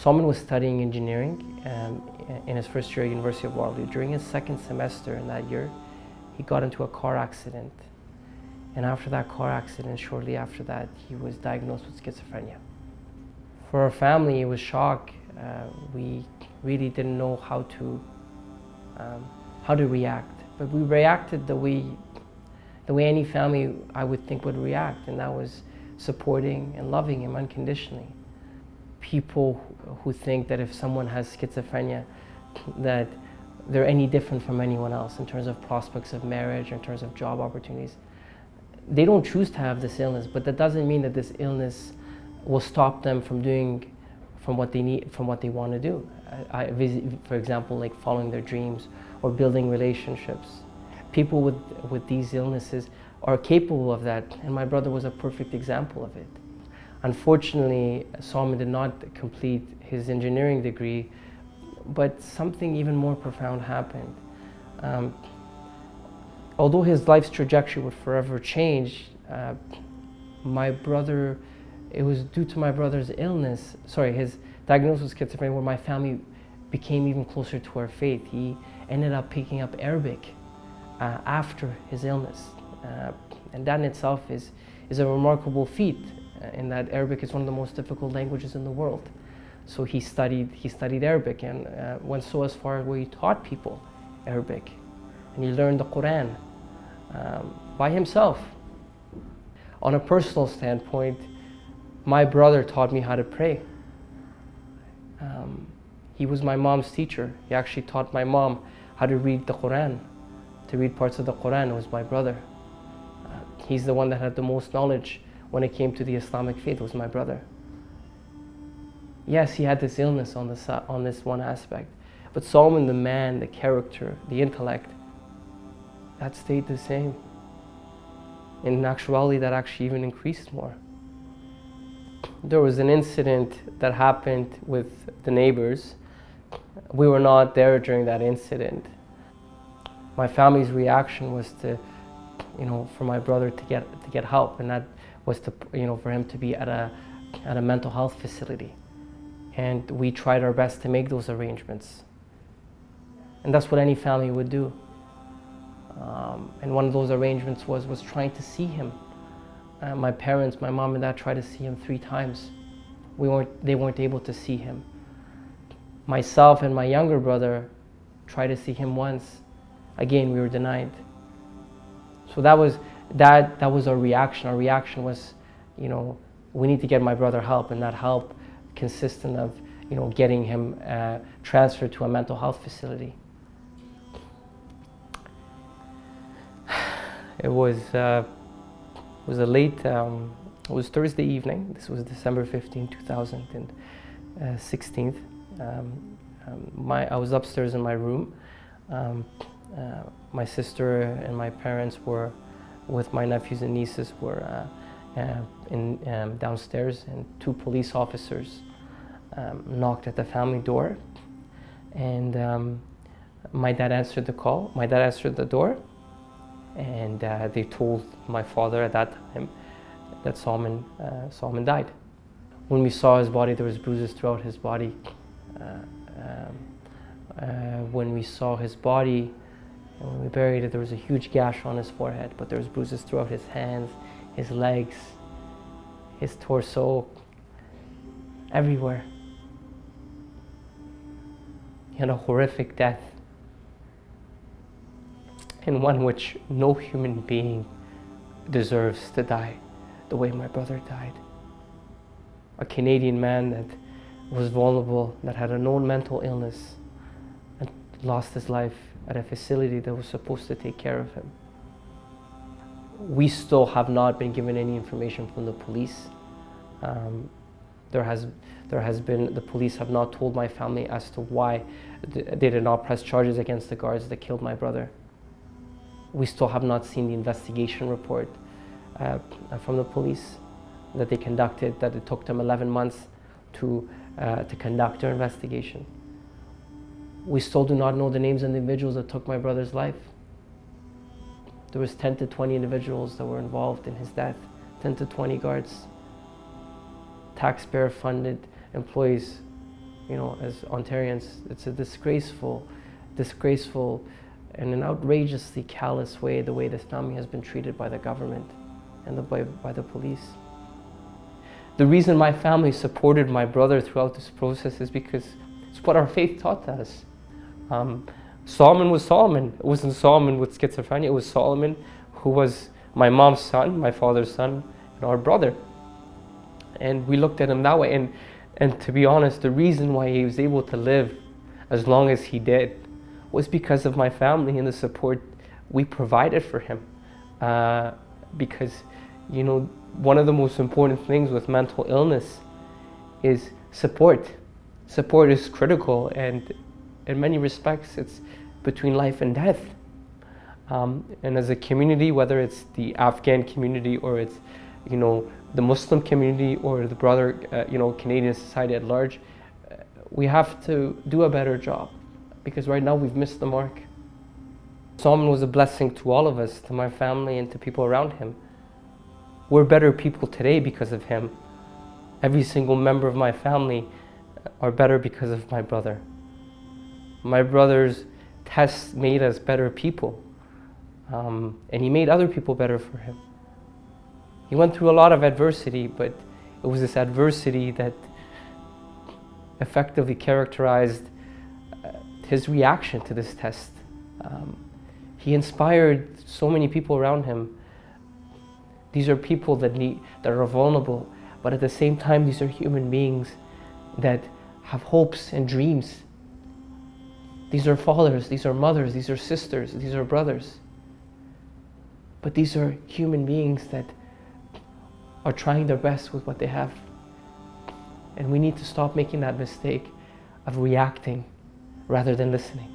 Salman was studying engineering in his first year at University of Waterloo. During his second semester in that year, he got into a car accident. And after that car accident, shortly after that, he was diagnosed with schizophrenia. For our family, it was shock. We really didn't know how to react. But we reacted the way any family, I would think, would react, and that was supporting and loving him unconditionally. People who think that if someone has schizophrenia, that they're any different from anyone else in terms of prospects of marriage, in terms of job opportunities. They don't choose to have this illness, but that doesn't mean that this illness will stop them from what they want to do. For example, like following their dreams or building relationships. People with these illnesses are capable of that, and my brother was a perfect example of it. Unfortunately, Salman did not complete his engineering degree, but something even more profound happened. Although his life's trajectory would forever change, my brother, it was due to my brother's illness, his diagnosis with schizophrenia, where my family became even closer to our faith. He ended up picking up Arabic after his illness. And that in itself is a remarkable feat, in that Arabic is one of the most difficult languages in the world. So he studied Arabic and went so as far where he taught people Arabic. And he learned the Quran by himself. On a personal standpoint, my brother taught me how to pray. He was my mom's teacher. He actually taught my mom how to read the Quran, to read parts of the Quran. It was my brother. He's the one that had the most knowledge when it came to the Islamic faith. It was my brother. Yes, he had this illness on this one aspect, but Salman, the man, the character, the intellect, that stayed the same. In actuality, that actually even increased more. There was an incident that happened with the neighbors. We were not there during that incident. My family's reaction was to, for my brother to get help, and that was for him to be at a mental health facility. And we tried our best to make those arrangements. And that's what any family would do. And one of those arrangements was trying to see him. My parents, my mom and dad, tried to see him 3 times. They weren't able to see him. Myself and my younger brother tried to see him once. Again, we were denied. So that was our reaction. Our reaction was, we need to get my brother help, and that help consisted of, getting him transferred to a mental health facility. It was a late, it was Thursday evening. This was December 15, 2016. I was upstairs in my room. My sister and my parents were with my nephews and nieces were downstairs, and 2 police officers knocked at the family door, and my dad answered the call. My dad answered the door, and they told my father at that time that Salman died. When we saw his body, there was bruises throughout his body. When we saw his body, and when we buried it, there was a huge gash on his forehead, but there was bruises throughout his hands, his legs, his torso, everywhere. He had a horrific death, and one which no human being deserves to die the way my brother died. A Canadian man that was vulnerable, that had a known mental illness, and lost his life at a facility that was supposed to take care of him. We still have not been given any information from the police. The police have not told my family as to why they did not press charges against the guards that killed my brother. We still have not seen the investigation report from the police that they conducted, that it took them 11 months to conduct their investigation. We still do not know the names of the individuals that took my brother's life. There was 10 to 20 individuals that were involved in his death, 10 to 20 guards, taxpayer-funded employees You know, as Ontarians, it's a disgraceful and an outrageously callous way, the way this family has been treated by the government and by the police. The reason my family supported my brother throughout this process is because it's what our faith taught us. Solomon was Solomon. It wasn't Solomon with schizophrenia, it was Solomon who was my mom's son, my father's son, and our brother. And we looked at him that way. And to be honest, the reason why he was able to live as long as he did was because of my family and the support we provided for him. Because, you know, one of the most important things with mental illness is support. Support is critical, and in many respects, it's between life and death. And as a community, whether it's the Afghan community or it's, you know, the Muslim community or the broader, you know, Canadian society at large, we have to do a better job, because right now we've missed the mark. Solomon was a blessing to all of us, to my family and to people around him. We're better people today because of him. Every single member of my family are better because of my brother. My brother's tests made us better people, and he made other people better for him. He went through a lot of adversity, but it was this adversity that effectively characterized his reaction to this test. He inspired so many people around him. These are people that are vulnerable, but at the same time, these are human beings that have hopes and dreams. These are fathers, these are mothers, these are sisters, these are brothers. But these are human beings that are trying their best with what they have. And we need to stop making that mistake of reacting rather than listening.